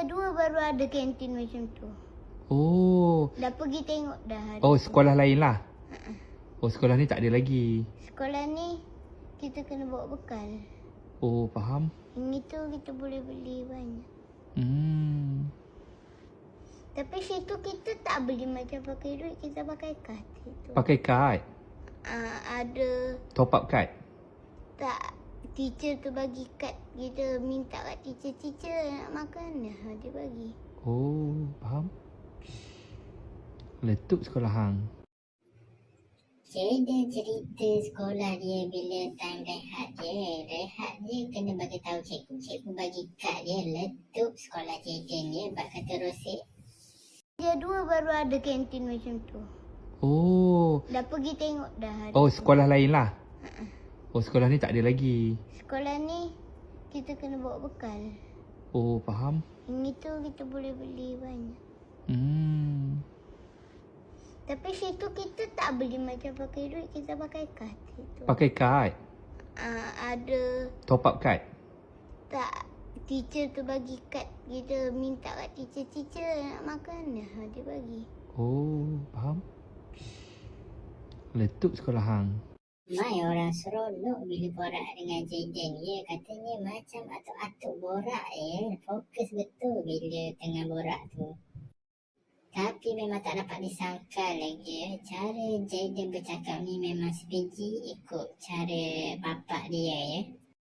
Darjah 2 baru ada kantin macam tu. Oh. Dah pergi tengok dah. Oh, sekolah lain lah. Oh, sekolah ni tak ada lagi. Sekolah ni kita kena bawa bekal. Oh, faham. Yang itu kita boleh beli banyak. Tapi situ kita tak beli macam pakai duit, kita pakai kad situ. Pakai kad? Ada. Top up kad? Tak, teacher tu bagi kad. Kita minta kat teacher nak makan, dia bagi. Oh, faham. Letup sekolah hang. Dia cerita sekolah dia bila time rehat dia kena bagi tahu cikgu. Cikgu bagi kad dia, letup sekolah Jaden dia bak kata rosek. Darjah 2 baru ada kantin macam tu. Oh. Dah pergi tengok dah. Oh, sekolah lain lah. Oh, sekolah ni tak ada lagi. Sekolah ni kita kena bawa bekal. Oh, faham. Yang itu kita boleh beli banyak. Tapi situ kita tak beli macam pakai duit, kita pakai kad situ. Pakai kad? Ada. Top up kad? Tak, teacher tu bagi kad. Kita minta kat teacher nak makan, dia bagi. Oh, faham. Letup sekolah hang. Mai orang seronok bila borak dengan Jaden. Dia katanya macam atuk-atuk borak fokus betul bila tengah borak tu. Tapi memang tak dapat disangkal lagi cara Jaden bercakap ni memang sebiji ikut cara bapak dia